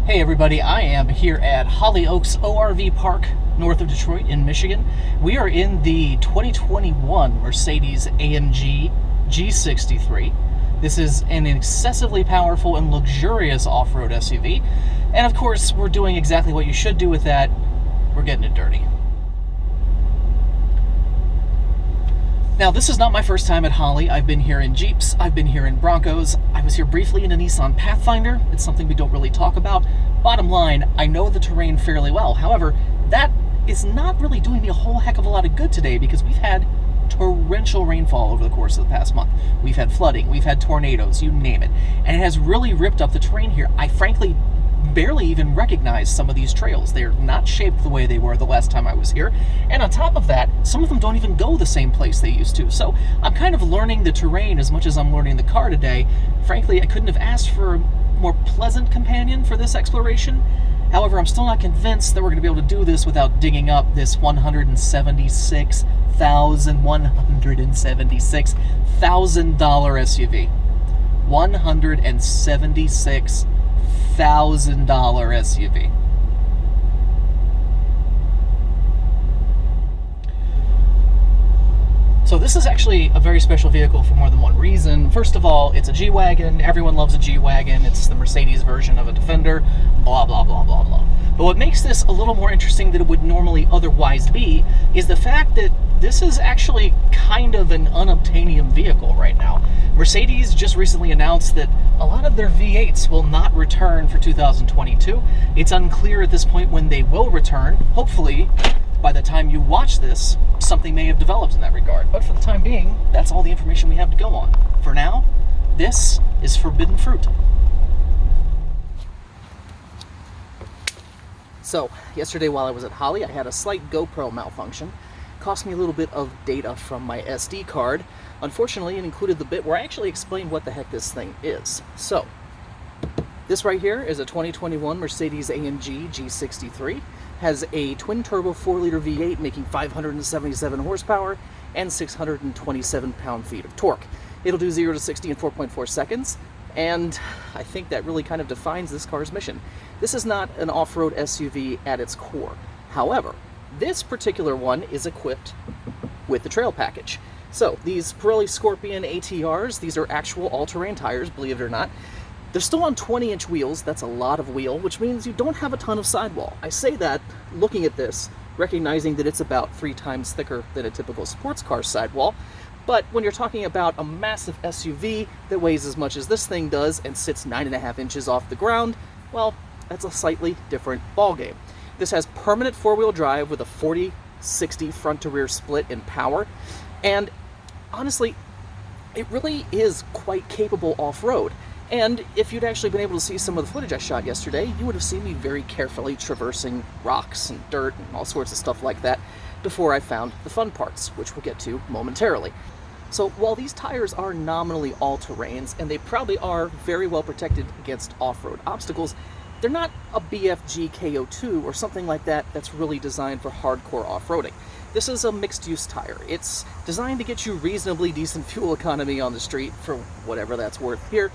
Hey everybody, I am here at Holly Oaks ORV Park, north of Detroit in Michigan. We are in the 2021 Mercedes-AMG G63. This is an excessively powerful and luxurious off-road SUV. And of course, we're doing exactly what you should do with that. We're getting it dirty. Now, this is not my first time at Holly. I've been here in Jeeps, I've been here in Broncos, I was here briefly in a Nissan Pathfinder. It's something we don't really talk about. Bottom line, I know the terrain fairly well. However, that is not really doing me a whole heck of a lot of good today because we've had torrential rainfall over the course of the past month. We've had flooding, we've had tornadoes, you name it. And it has really ripped up the terrain here. I frankly barely even recognize some of these trails. They're not shaped the way they were the last time I was here. And on top of that, some of them don't even go the same place they used to. So I'm kind of learning the terrain as much as I'm learning the car today. Frankly, I couldn't have asked for a more pleasant companion for this exploration. However, I'm still not convinced that we're going to be able to do this without digging up this $176,000 SUV. $176,000 SUV. So this is actually a very special vehicle for more than one reason. First of all, it's a G-wagen. Everyone loves a G-wagen. It's the Mercedes version of a Defender, blah, blah, blah, blah, blah. But what makes this a little more interesting than it would normally otherwise be is the fact that this is actually kind of an unobtainium vehicle right now. Mercedes just recently announced that a lot of their V8s will not return for 2022. It's unclear at this point when they will return. Hopefully, by the time you watch this, something may have developed in that regard. But for the time being, that's all the information we have to go on. For now, this is forbidden fruit. So, yesterday while I was at Holly, I had a slight GoPro malfunction. Cost me a little bit of data from my SD card. Unfortunately, it included the bit where I actually explained what the heck this thing is. So, this right here is a 2021 Mercedes-AMG G63. Has a twin-turbo 4-liter V8 making 577 horsepower and 627 pound-feet of torque. It'll do 0 to 60 in 4.4 seconds, and I think that really kind of defines this car's mission. This is not an off-road SUV at its core. However, this particular one is equipped with the trail package. So, these Pirelli Scorpion ATRs, these are actual all-terrain tires, believe it or not. They're still on 20-inch wheels. That's a lot of wheel, which means you don't have a ton of sidewall. I say that looking at this, recognizing that it's about 3 times thicker than a typical sports car sidewall. But when you're talking about a massive SUV that weighs as much as this thing does and sits 9.5 inches off the ground, well, that's a slightly different ballgame. This has permanent 4-wheel drive with a 40-60 front-to-rear split in power. And honestly, it really is quite capable off-road. And if you'd actually been able to see some of the footage I shot yesterday, you would have seen me very carefully traversing rocks and dirt and all sorts of stuff like that before I found the fun parts, which we'll get to momentarily. So while these tires are nominally all-terrains, and they probably are very well protected against off-road obstacles, they're not a BFG KO2 or something like that that's really designed for hardcore off-roading. This is a mixed-use tire. It's designed to get you reasonably decent fuel economy on the street, for whatever that's worth here,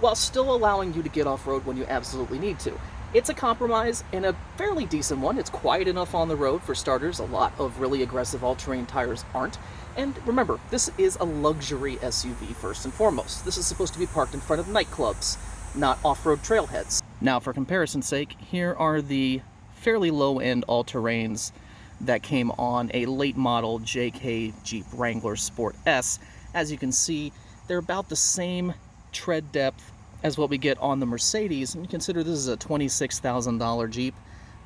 while still allowing you to get off-road when you absolutely need to. It's a compromise, and a fairly decent one. It's quiet enough on the road for starters. A lot of really aggressive all-terrain tires aren't. And remember, this is a luxury SUV first and foremost. This is supposed to be parked in front of nightclubs, not off-road trailheads. Now, for comparison's sake, here are the fairly low-end all-terrains that came on a late-model JK Jeep Wrangler Sport S. As you can see, they're about the same tread depth as what we get on the Mercedes, and you consider this is a $26,000 Jeep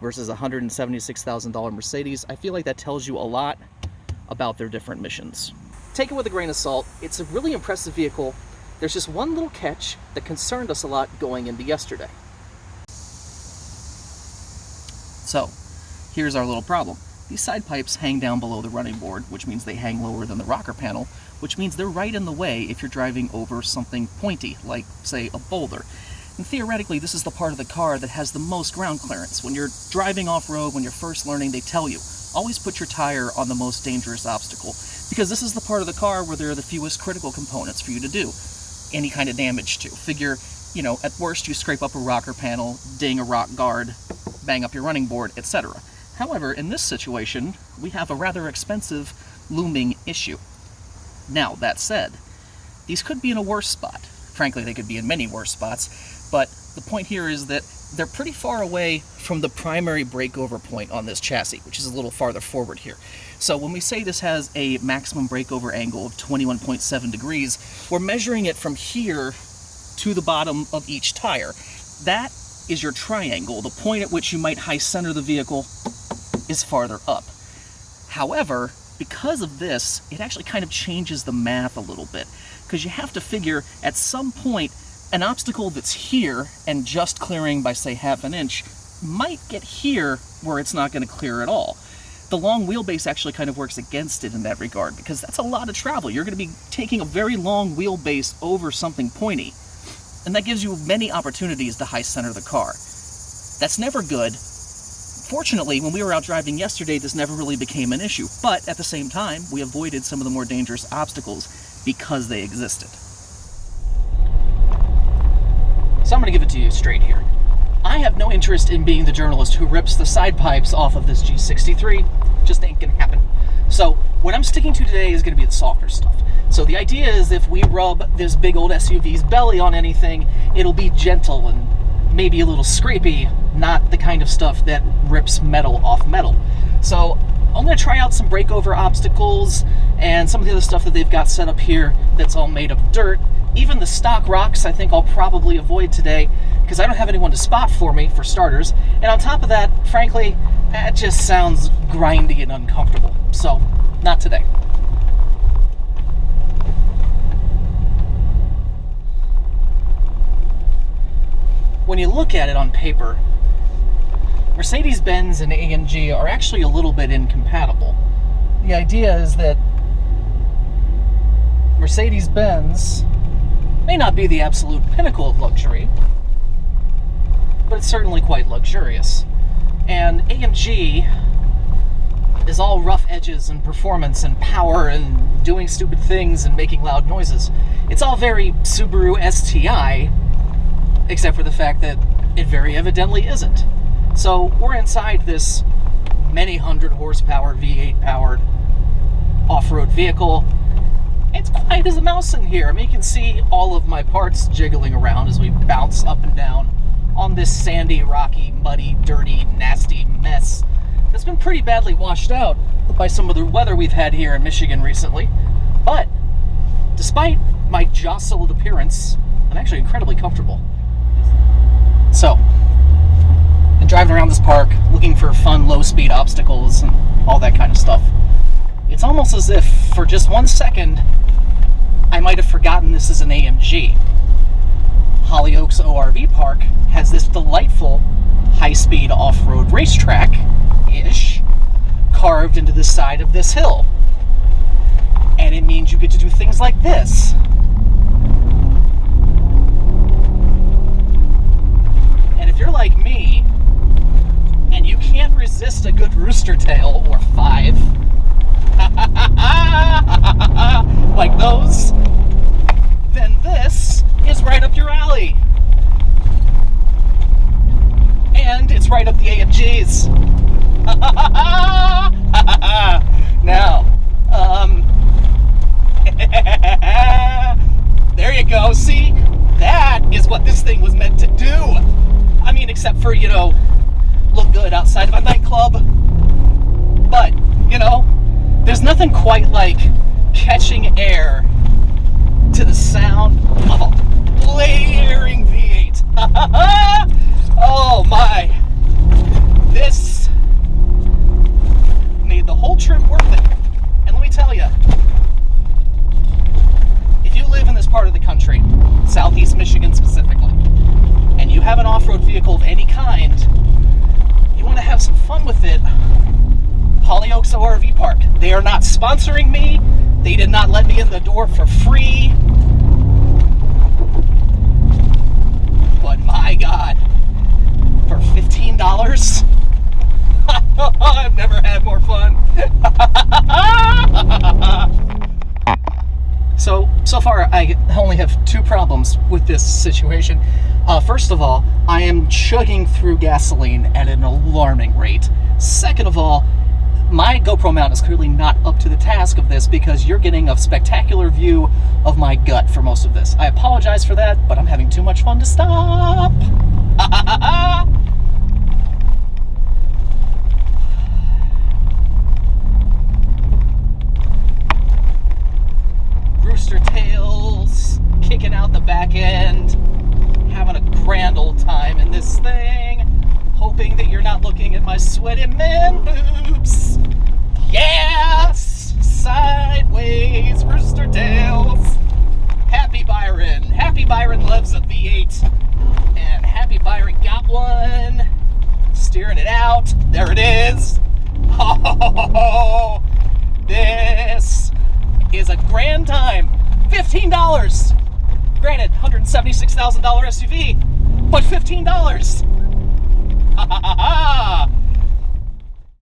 versus a $176,000 Mercedes. I feel like that tells you a lot about their different missions. Take it with a grain of salt. It's a really impressive vehicle. There's just one little catch that concerned us a lot going into yesterday. So, here's our little problem. These side pipes hang down below the running board, which means they hang lower than the rocker panel, which means they're right in the way if you're driving over something pointy, like, say, a boulder. And theoretically, this is the part of the car that has the most ground clearance. When you're driving off-road, when you're first learning, they tell you, always put your tire on the most dangerous obstacle, because this is the part of the car where there are the fewest critical components for you to do any kind of damage to. Figure You know, at worst you scrape up a rocker panel, ding a rock guard, bang up your running board, etc. However, in this situation, we have a rather expensive looming issue. Now, that said, these could be in a worse spot. Frankly, they could be in many worse spots, but the point here is that they're pretty far away from the primary breakover point on this chassis, which is a little farther forward here. So when we say this has a maximum breakover angle of 21.7 degrees, we're measuring it from here to the bottom of each tire. That is your triangle. The point at which you might high center the vehicle is farther up. However, because of this, it actually kind of changes the math a little bit, because you have to figure at some point an obstacle that's here and just clearing by, say, ½ an inch might get here where it's not going to clear at all. The long wheelbase actually kind of works against it in that regard, because that's a lot of travel. You're going to be taking a very long wheelbase over something pointy, and that gives you many opportunities to high center the car. That's never good. Fortunately, when we were out driving yesterday, this never really became an issue, but at the same time, we avoided some of the more dangerous obstacles because they existed. So I'm going to give it to you straight here. I have no interest in being the journalist who rips the side pipes off of this G63. Just ain't going to happen. So what I'm sticking to today is going to be the softer stuff. So the idea is if we rub this big old SUV's belly on anything, it'll be gentle and maybe a little scrapey, not the kind of stuff that rips metal off metal. So I'm going to try out some breakover obstacles and some of the other stuff that they've got set up here that's all made of dirt. Even the stock rocks I think I'll probably avoid today because I don't have anyone to spot for me, for starters. And on top of that, frankly, that just sounds grindy and uncomfortable. So, not today. When you look at it on paper, Mercedes-Benz and AMG are actually a little bit incompatible. The idea is that Mercedes-Benz may not be the absolute pinnacle of luxury, but it's certainly quite luxurious. And AMG is all rough edges and performance and power and doing stupid things and making loud noises. It's all very Subaru STI, except for the fact that it very evidently isn't. So we're inside this many hundred horsepower V8 powered off-road vehicle. It's quiet as a mouse in here. I mean, you can see all of my parts jiggling around as we bounce up and down on this sandy, rocky, muddy, dirty, nasty mess that's been pretty badly washed out by some of the weather we've had here in Michigan recently. But despite my jostled appearance, I'm actually incredibly comfortable. So, been driving around this park looking for fun low-speed obstacles and all that kind of stuff. It's almost as if, for just 1 second, I might have forgotten this is an AMG. Holly Oaks ORV Park has this delightful high-speed off-road racetrack-ish carved into the side of this hill. And it means you get to do things like this. And if you're like me, and you can't resist a good rooster tail or 5, like those, then this is right up your alley. And it's right up the AMG's. Now, there you go. See, that is what this thing was meant to do. I mean, except for, look good outside of a nightclub. But, there's nothing quite like catching air to the sound of a blaring V8. Oh my. This made the whole trip worth it. And let me tell you, if you live in this part of the country, southeast Michigan specifically, and you have an off-road vehicle of any kind, you want to have some fun with it, Holly Oaks ORV Park. They are not sponsoring me. They did not let me in the door for free. But my God, for $15, I've never had more fun. So far I only have 2 problems with this situation. First of all, I am chugging through gasoline at an alarming rate. Second of all, my GoPro mount is clearly not up to the task of this because you're getting a spectacular view of my gut for most of this. I apologize for that, but I'm having too much fun to stop. Rooster tails, kicking out the back end, having a grand old time in this thing. Hoping that you're not looking at my sweaty man boobs. Yes! Sideways, rooster tails. Happy Byron. Happy Byron loves a V8. And Happy Byron got one. Steering it out. There it is. Oh, this is a grand time. $15. Granted, $176,000 SUV, but $15.